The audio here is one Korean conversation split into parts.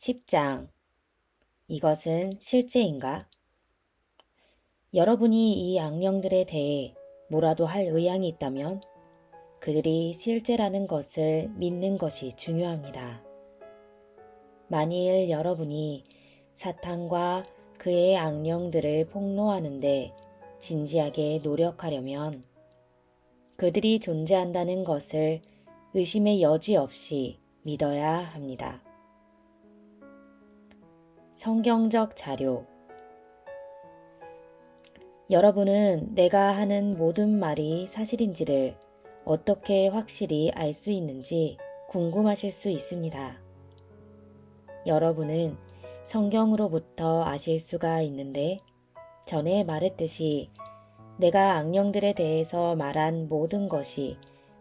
10장. 이것은 실제인가? 여러분이 이 악령들에 대해 뭐라도 할 의향이 있다면 그들이 실제라는 것을 믿는 것이 중요합니다. 만일 여러분이 사탄과 그의 악령들을 폭로하는데 진지하게 노력하려면 그들이 존재한다는 것을 의심의 여지 없이 믿어야 합니다. 성경적 자료. 여러분은 내가 하는 모든 말이 사실인지를 어떻게 확실히 알 수 있는지 궁금하실 수 있습니다. 여러분은 성경으로부터 아실 수가 있는데 전에 말했듯이 내가 악령들에 대해서 말한 모든 것이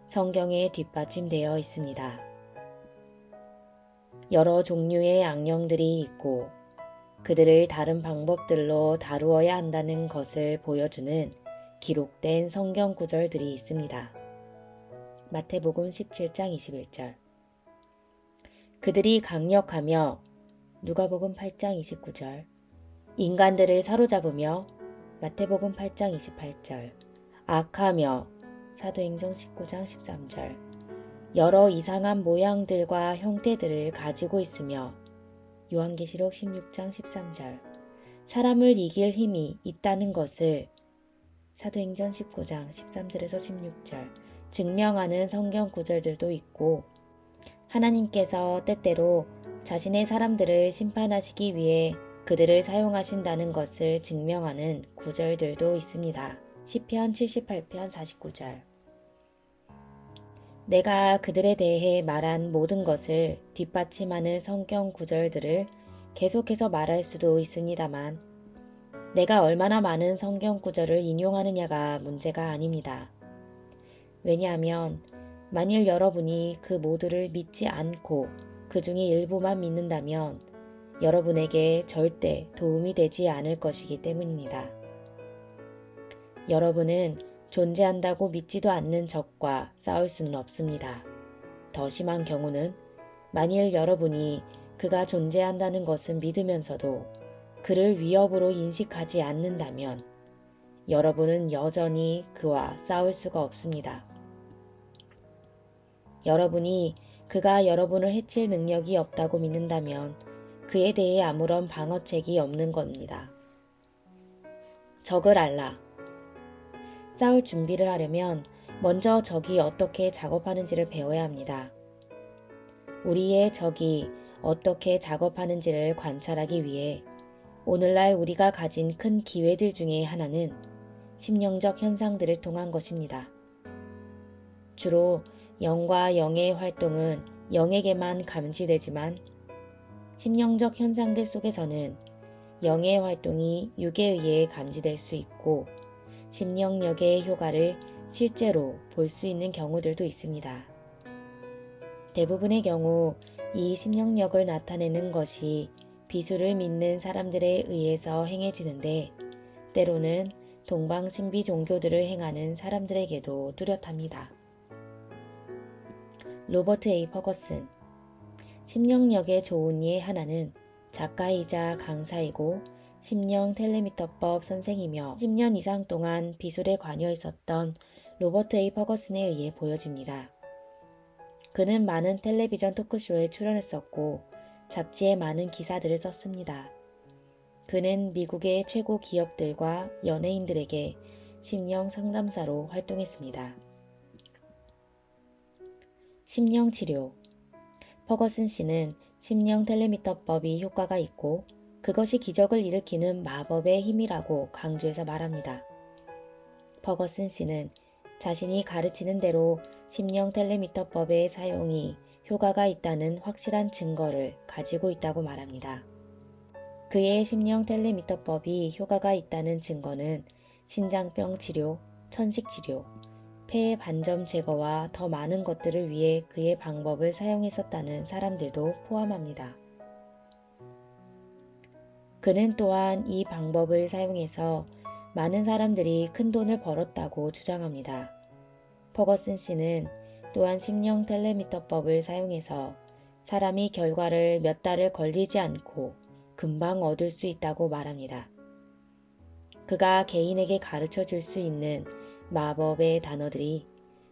성경에 뒷받침되어 있습니다. 여러 종류의 악령들이 있고 그들을 다른 방법들로 다루어야 한다는 것을 보여주는 기록된 성경 구절들이 있습니다. 마태복음 17장 21절. 그들이 강력하며 누가복음 8장 29절. 인간들을 사로잡으며 마태복음 8장 28절. 악하며 사도행전 19장 13절. 여러 이상한 모양들과 형태들을 가지고 있으며 요한계시록 16장 13절. 사람을 이길 힘이 있다는 것을 사도행전 19장 13절에서 16절 증명하는 성경 구절들도 있고 하나님께서 때때로 자신의 사람들을 심판하시기 위해 그들을 사용하신다는 것을 증명하는 구절들도 있습니다. 시편 78편 49절. 내가 그들에 대해 말한 모든 것을 뒷받침하는 성경 구절들을 계속해서 말할 수도 있습니다만 내가 얼마나 많은 성경 구절을 인용하느냐가 문제가 아닙니다. 왜냐하면 만일 여러분이 그 모두를 믿지 않고 그 중에 일부만 믿는다면 여러분에게 절대 도움이 되지 않을 것이기 때문입니다. 여러분은 존재한다고 믿지도 않는 적과 싸울 수는 없습니다. 더 심한 경우는 만일 여러분이 그가 존재한다는 것을 믿으면서도 그를 위협으로 인식하지 않는다면 여러분은 여전히 그와 싸울 수가 없습니다. 여러분이 그가 여러분을 해칠 능력이 없다고 믿는다면 그에 대해 아무런 방어책이 없는 겁니다. 적을 알라. 싸울 준비를 하려면 먼저 적이 어떻게 작업하는지를 배워야 합니다. 우리의 적이 어떻게 작업하는지를 관찰하기 위해 오늘날 우리가 가진 큰 기회들 중에 하나는 심령적 현상들을 통한 것입니다. 주로 영과 영의 활동은 영에게만 감지되지만 심령적 현상들 속에서는 영의 활동이 육에 의해 감지될 수 있고 심령력의 효과를 실제로 볼 수 있는 경우들도 있습니다. 대부분의 경우 이 심령력을 나타내는 것이 비수를 믿는 사람들에 의해서 행해지는데 때로는 동방신비 종교들을 행하는 사람들에게도 뚜렷합니다. 로버트 A. 퍼거슨. 심령력의 좋은 이의 하나는 작가이자 강사이고 심령 텔레미터법 선생이며 10년 이상 동안 비술에 관여했었던 로버트 A. 퍼거슨에 의해 보여집니다. 그는 많은 텔레비전 토크쇼에 출연했었고 잡지에 많은 기사들을 썼습니다. 그는 미국의 최고 기업들과 연예인들에게 심령 상담사로 활동했습니다. 심령치료. 퍼거슨 씨는 심령 텔레미터법이 효과가 있고 그것이 기적을 일으키는 마법의 힘이라고 강조해서 말합니다. 퍼거슨 씨는 자신이 가르치는 대로 심령 텔레미터법의 사용이 효과가 있다는 확실한 증거를 가지고 있다고 말합니다. 그의 심령 텔레미터법이 효과가 있다는 증거는 신장병 치료, 천식 치료, 폐의 반점 제거와 더 많은 것들을 위해 그의 방법을 사용했었다는 사람들도 포함합니다. 그는 또한 이 방법을 사용해서 많은 사람들이 큰 돈을 벌었다고 주장합니다. 퍼거슨 씨는 또한 심령 텔레미터법을 사용해서 사람이 결과를 몇 달을 걸리지 않고 금방 얻을 수 있다고 말합니다. 그가 개인에게 가르쳐 줄 수 있는 마법의 단어들이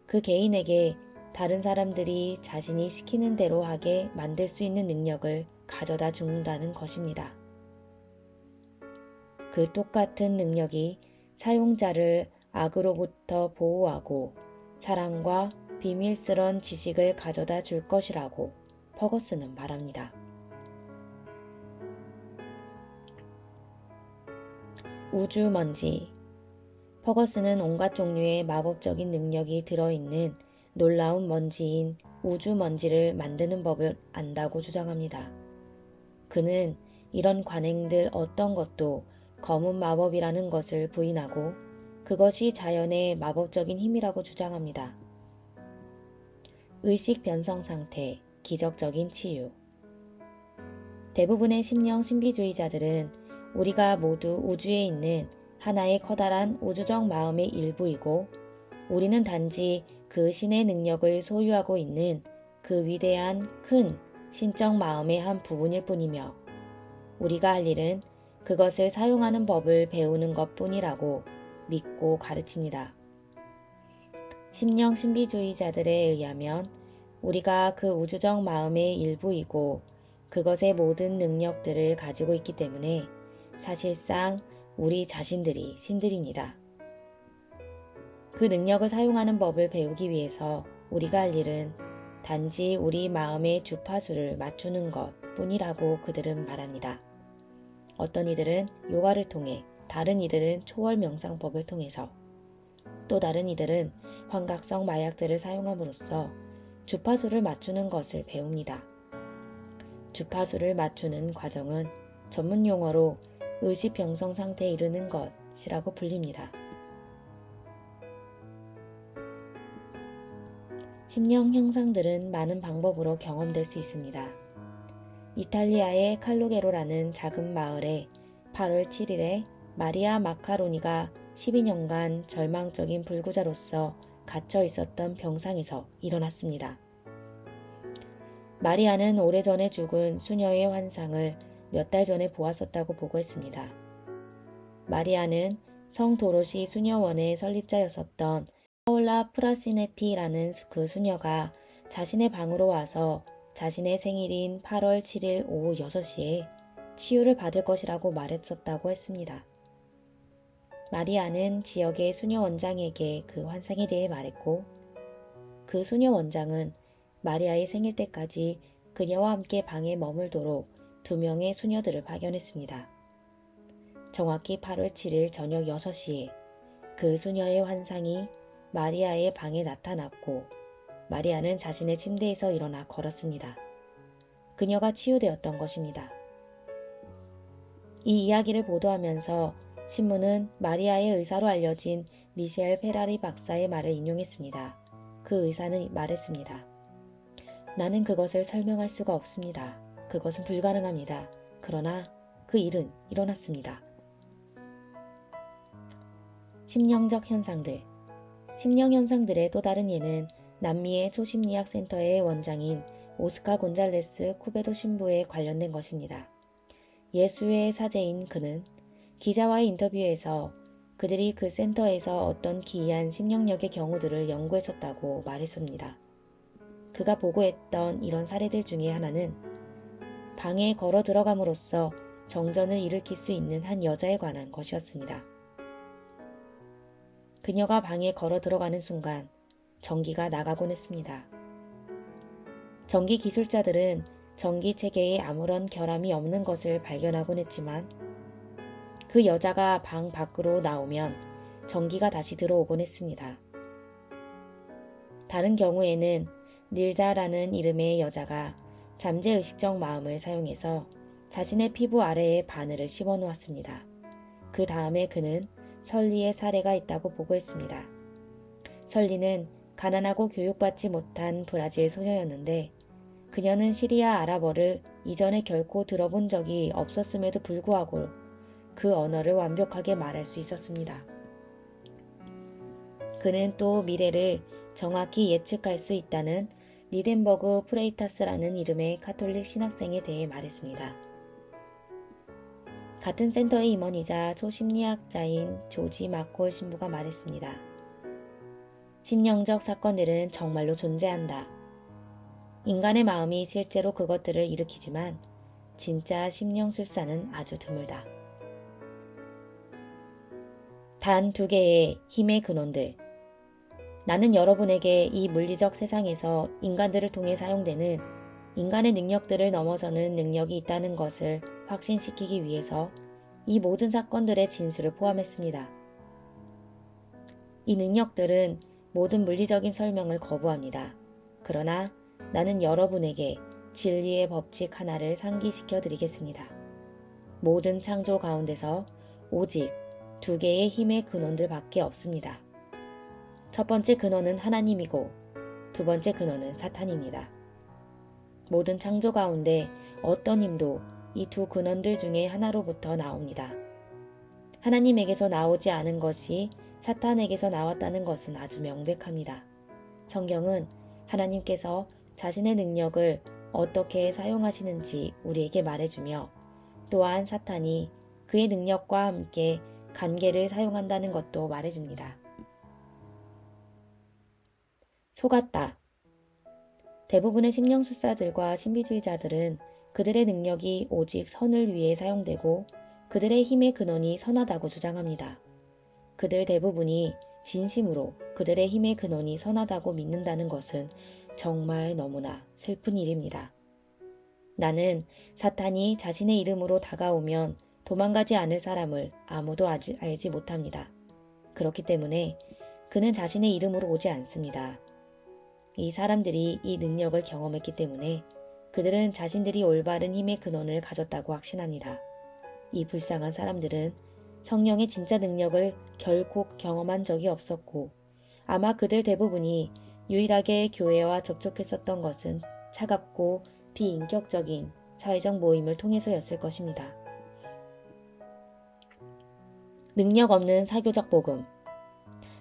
그 개인에게 다른 사람들이 자신이 시키는 대로 하게 만들 수 있는 능력을 가져다 준다는 것입니다. 그 똑같은 능력이 사용자를 악으로부터 보호하고 사랑과 비밀스런 지식을 가져다 줄 것이라고 퍼거슨은 말합니다. 우주먼지. 퍼거슨은 온갖 종류의 마법적인 능력이 들어있는 놀라운 먼지인 우주먼지를 만드는 법을 안다고 주장합니다. 그는 이런 관행들 어떤 것도 검은 마법이라는 것을 부인하고 그것이 자연의 마법적인 힘이라고 주장합니다. 의식 변성 상태, 기적적인 치유. 대부분의 심령 신비주의자들은 우리가 모두 우주에 있는 하나의 커다란 우주적 마음의 일부이고 우리는 단지 그 신의 능력을 소유하고 있는 그 위대한 큰 신적 마음의 한 부분일 뿐이며 우리가 할 일은 그것을 사용하는 법을 배우는 것 뿐이라고 믿고 가르칩니다. 심령 신비주의자들에 의하면 우리가 그 우주적 마음의 일부이고 그것의 모든 능력들을 가지고 있기 때문에 사실상 우리 자신들이 신들입니다. 그 능력을 사용하는 법을 배우기 위해서 우리가 할 일은 단지 우리 마음의 주파수를 맞추는 것 뿐이라고 그들은 말합니다. 어떤 이들은 요가를 통해, 다른 이들은 초월 명상법을 통해서, 또 다른 이들은 환각성 마약들을 사용함으로써 주파수를 맞추는 것을 배웁니다. 주파수를 맞추는 과정은 전문 용어로 의식병성 상태에 이르는 것이라고 불립니다. 심령 형상들은 많은 방법으로 경험될 수 있습니다. 이탈리아의 칼로게로라는 작은 마을에 8월 7일에 마리아 마카로니가 12년간 절망적인 불구자로서 갇혀 있었던 병상에서 일어났습니다. 마리아는 오래전에 죽은 수녀의 환상을 몇 달 전에 보았었다고 보고했습니다. 마리아는 성 도로시 수녀원의 설립자였었던 파올라 프라시네티라는 그 수녀가 자신의 방으로 와서 자신의 생일인 8월 7일 오후 6시에 치유를 받을 것이라고 말했었다고 했습니다. 마리아는 지역의 수녀 원장에게 그 환상에 대해 말했고 그 수녀 원장은 마리아의 생일 때까지 그녀와 함께 방에 머물도록 2명의 수녀들을 파견했습니다. 정확히 8월 7일 저녁 6시에 그 수녀의 환상이 마리아의 방에 나타났고 마리아는 자신의 침대에서 일어나 걸었습니다. 그녀가 치유되었던 것입니다. 이 이야기를 보도하면서 신문은 마리아의 의사로 알려진 미셸 페라리 박사의 말을 인용했습니다. 그 의사는 말했습니다. 나는 그것을 설명할 수가 없습니다. 그것은 불가능합니다. 그러나 그 일은 일어났습니다. 심령적 현상들. 심령 현상들의 또 다른 예는 남미의 초심리학 센터의 원장인 오스카 곤잘레스 쿠베도 신부에 관련된 것입니다. 예수의 사제인 그는 기자와의 인터뷰에서 그들이 그 센터에서 어떤 기이한 심령력의 경우들을 연구했었다고 말했습니다. 그가 보고했던 이런 사례들 중에 하나는 방에 걸어 들어감으로써 정전을 일으킬 수 있는 한 여자에 관한 것이었습니다. 그녀가 방에 걸어 들어가는 순간 전기가 나가곤 했습니다. 전기 기술자들은 전기 체계에 아무런 결함이 없는 것을 발견하곤 했지만 그 여자가 방 밖으로 나오면 전기가 다시 들어오곤 했습니다. 다른 경우에는 닐자라는 이름의 여자가 잠재의식적 마음을 사용해서 자신의 피부 아래에 바늘을 씹어 놓았습니다. 그 다음에 그는 설리의 사례가 있다고 보고했습니다. 설리는 가난하고 교육받지 못한 브라질 소녀였는데 그녀는 시리아 아랍어를 이전에 결코 들어본 적이 없었음에도 불구하고 그 언어를 완벽하게 말할 수 있었습니다. 그는 또 미래를 정확히 예측할 수 있다는 니덴버그 프레이타스라는 이름의 카톨릭 신학생에 대해 말했습니다. 같은 센터의 임원이자 초심리학자인 조지 마콜 신부가 말했습니다. 심령적 사건들은 정말로 존재한다. 인간의 마음이 실제로 그것들을 일으키지만 진짜 심령술사는 아주 드물다. 단 2개의 힘의 근원들. 나는 여러분에게 이 물리적 세상에서 인간들을 통해 사용되는 인간의 능력들을 넘어서는 능력이 있다는 것을 확신시키기 위해서 이 모든 사건들의 진수를 포함했습니다. 이 능력들은 모든 물리적인 설명을 거부합니다. 그러나 나는 여러분에게 진리의 법칙 하나를 상기시켜 드리겠습니다. 모든 창조 가운데서 오직 2개의 힘의 근원들 밖에 없습니다. 첫 번째 근원은 하나님이고 두 번째 근원은 사탄입니다. 모든 창조 가운데 어떤 힘도 이 2 근원들 중에 하나로부터 나옵니다. 하나님에게서 나오지 않은 것이 사탄에게서 나왔다는 것은 아주 명백합니다. 성경은 하나님께서 자신의 능력을 어떻게 사용하시는지 우리에게 말해주며 또한 사탄이 그의 능력과 함께 관계를 사용한다는 것도 말해줍니다. 속았다. 대부분의 심령술사들과 신비주의자들은 그들의 능력이 오직 선을 위해 사용되고 그들의 힘의 근원이 선하다고 주장합니다. 그들 대부분이 진심으로 그들의 힘의 근원이 선하다고 믿는다는 것은 정말 너무나 슬픈 일입니다. 나는 사탄이 자신의 이름으로 다가오면 도망가지 않을 사람을 아무도 알지 못합니다. 그렇기 때문에 그는 자신의 이름으로 오지 않습니다. 이 사람들이 이 능력을 경험했기 때문에 그들은 자신들이 올바른 힘의 근원을 가졌다고 확신합니다. 이 불쌍한 사람들은 성령의 진짜 능력을 결코 경험한 적이 없었고 아마 그들 대부분이 유일하게 교회와 접촉했었던 것은 차갑고 비인격적인 사회적 모임을 통해서였을 것입니다. 능력 없는 사교적 복음.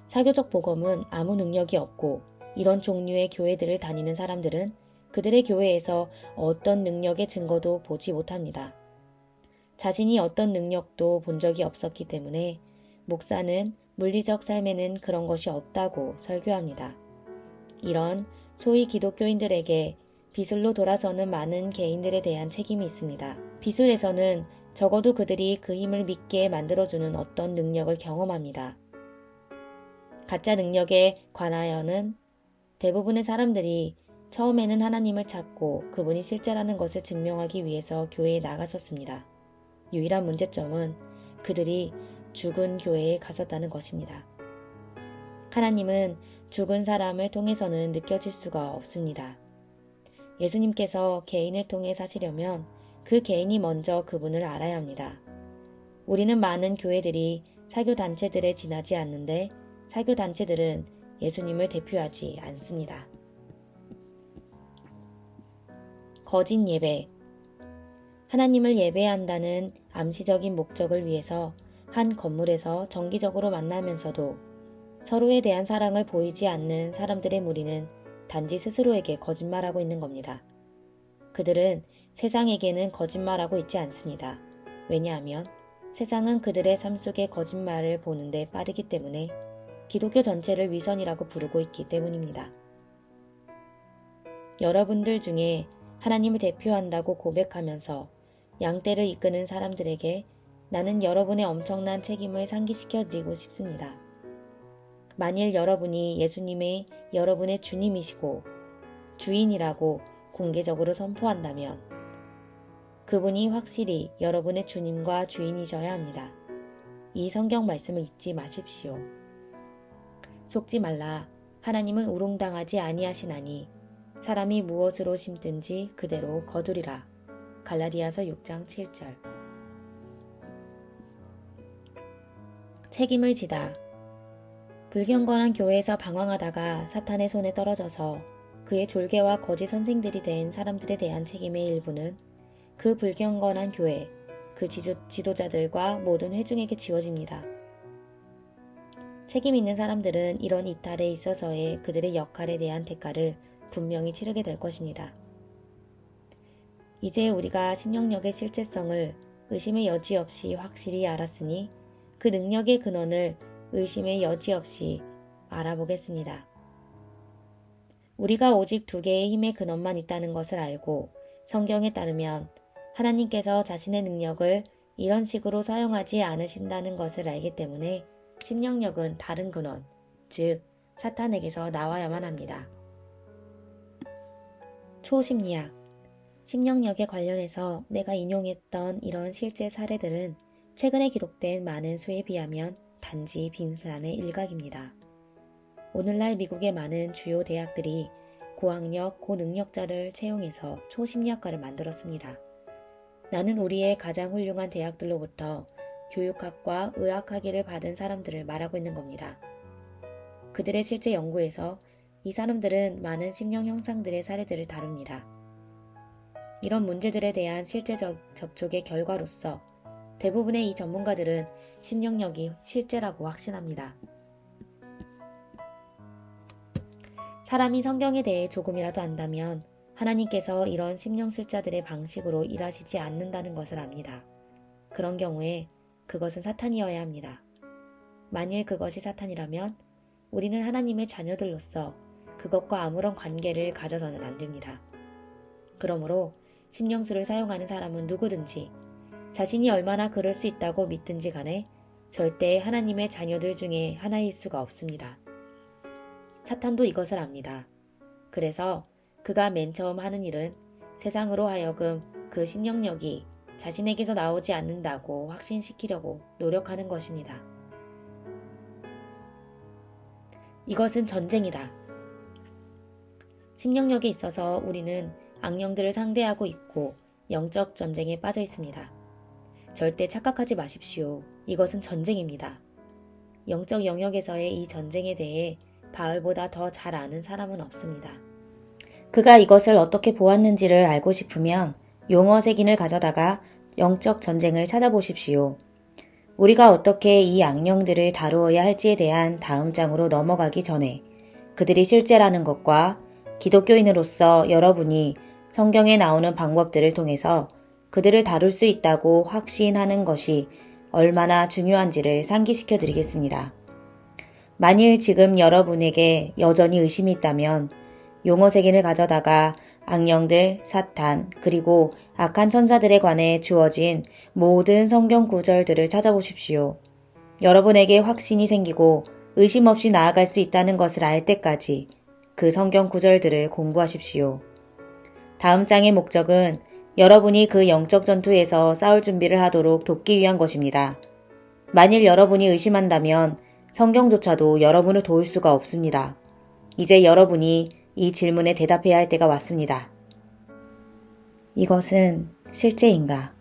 사교적 복음은 아무 능력이 없고 이런 종류의 교회들을 다니는 사람들은 그들의 교회에서 어떤 능력의 증거도 보지 못합니다. 자신이 어떤 능력도 본 적이 없었기 때문에 목사는 물리적 삶에는 그런 것이 없다고 설교합니다. 이런 소위 기독교인들에게 비술로 돌아서는 많은 개인들에 대한 책임이 있습니다. 비술에서는 적어도 그들이 그 힘을 믿게 만들어주는 어떤 능력을 경험합니다. 가짜 능력에 관하여는 대부분의 사람들이 처음에는 하나님을 찾고 그분이 실제라는 것을 증명하기 위해서 교회에 나갔었습니다. 유일한 문제점은 그들이 죽은 교회에 갔었다는 것입니다. 하나님은 죽은 사람을 통해서는 느껴질 수가 없습니다. 예수님께서 개인을 통해 사시려면 그 개인이 먼저 그분을 알아야 합니다. 우리는 많은 교회들이 사교단체들에 지나지 않는데 사교단체들은 예수님을 대표하지 않습니다. 거짓 예배. 하나님을 예배한다는 암시적인 목적을 위해서 한 건물에서 정기적으로 만나면서도 서로에 대한 사랑을 보이지 않는 사람들의 무리는 단지 스스로에게 거짓말하고 있는 겁니다. 그들은 세상에게는 거짓말하고 있지 않습니다. 왜냐하면 세상은 그들의 삶 속의 거짓말을 보는데 빠르기 때문에 기독교 전체를 위선이라고 부르고 있기 때문입니다. 여러분들 중에 하나님을 대표한다고 고백하면서 양떼를 이끄는 사람들에게 나는 여러분의 엄청난 책임을 상기시켜 드리고 싶습니다. 만일 여러분이 예수님의 여러분의 주님이시고 주인이라고 공개적으로 선포한다면 그분이 확실히 여러분의 주님과 주인이셔야 합니다. 이 성경 말씀을 잊지 마십시오. 속지 말라. 하나님은 우롱당하지 아니하시나니 사람이 무엇으로 심든지 그대로 거두리라. 갈라디아서 6장 7절. 책임을 지다. 불경건한 교회에서 방황하다가 사탄의 손에 떨어져서 그의 졸개와 거짓 선생들이 된 사람들에 대한 책임의 일부는 그 불경건한 교회, 그 지도자들과 모든 회중에게 지워집니다. 책임 있는 사람들은 이런 이탈에 있어서의 그들의 역할에 대한 대가를 분명히 치르게 될 것입니다. 이제 우리가 심령력의 실제성을 의심의 여지 없이 확실히 알았으니 그 능력의 근원을 의심의 여지 없이 알아보겠습니다. 우리가 오직 두 개의 힘의 근원만 있다는 것을 알고 성경에 따르면 하나님께서 자신의 능력을 이런 식으로 사용하지 않으신다는 것을 알기 때문에 심령력은 다른 근원, 즉 사탄에게서 나와야만 합니다. 초심리학, 심령력에 관련해서 내가 인용했던 이런 실제 사례들은 최근에 기록된 많은 수에 비하면 단지 빙산의 일각입니다. 오늘날 미국의 많은 주요 대학들이 고학력, 고능력자를 채용해서 초심리학과를 만들었습니다. 나는 우리의 가장 훌륭한 대학들로부터 교육학과 의학학위를 받은 사람들을 말하고 있는 겁니다. 그들의 실제 연구에서 이 사람들은 많은 심령 형상들의 사례들을 다룹니다. 이런 문제들에 대한 실제적 접촉의 결과로서 대부분의 이 전문가들은 심령력이 실제라고 확신합니다. 사람이 성경에 대해 조금이라도 안다면 하나님께서 이런 심령술자들의 방식으로 일하시지 않는다는 것을 압니다. 그런 경우에 그것은 사탄이어야 합니다. 만일 그것이 사탄이라면 우리는 하나님의 자녀들로서 그것과 아무런 관계를 가져서는 안 됩니다. 그러므로 심령술을 사용하는 사람은 누구든지 자신이 얼마나 그럴 수 있다고 믿든지 간에 절대 하나님의 자녀들 중에 하나일 수가 없습니다. 사탄도 이것을 압니다. 그래서 그가 맨 처음 하는 일은 세상으로 하여금 그 심령력이 자신에게서 나오지 않는다고 확신시키려고 노력하는 것입니다. 이것은 전쟁이다. 심령력에 있어서 우리는 악령들을 상대하고 있고 영적 전쟁에 빠져 있습니다. 절대 착각하지 마십시오. 이것은 전쟁입니다. 영적 영역에서의 이 전쟁에 대해 바울보다 더 잘 아는 사람은 없습니다. 그가 이것을 어떻게 보았는지를 알고 싶으면 용어 색인을 가져다가 영적 전쟁을 찾아보십시오. 우리가 어떻게 이 악령들을 다루어야 할지에 대한 다음 장으로 넘어가기 전에 그들이 실제라는 것과 기독교인으로서 여러분이 성경에 나오는 방법들을 통해서 그들을 다룰 수 있다고 확신하는 것이 얼마나 중요한지를 상기시켜 드리겠습니다. 만일 지금 여러분에게 여전히 의심이 있다면 용어 세계를 가져다가 악령들, 사탄, 그리고 악한 천사들에 관해 주어진 모든 성경 구절들을 찾아보십시오. 여러분에게 확신이 생기고 의심 없이 나아갈 수 있다는 것을 알 때까지 그 성경 구절들을 공부하십시오. 다음 장의 목적은 여러분이 그 영적 전투에서 싸울 준비를 하도록 돕기 위한 것입니다. 만일 여러분이 의심한다면 성경조차도 여러분을 도울 수가 없습니다. 이제 여러분이 이 질문에 대답해야 할 때가 왔습니다. 이것은 실제인가?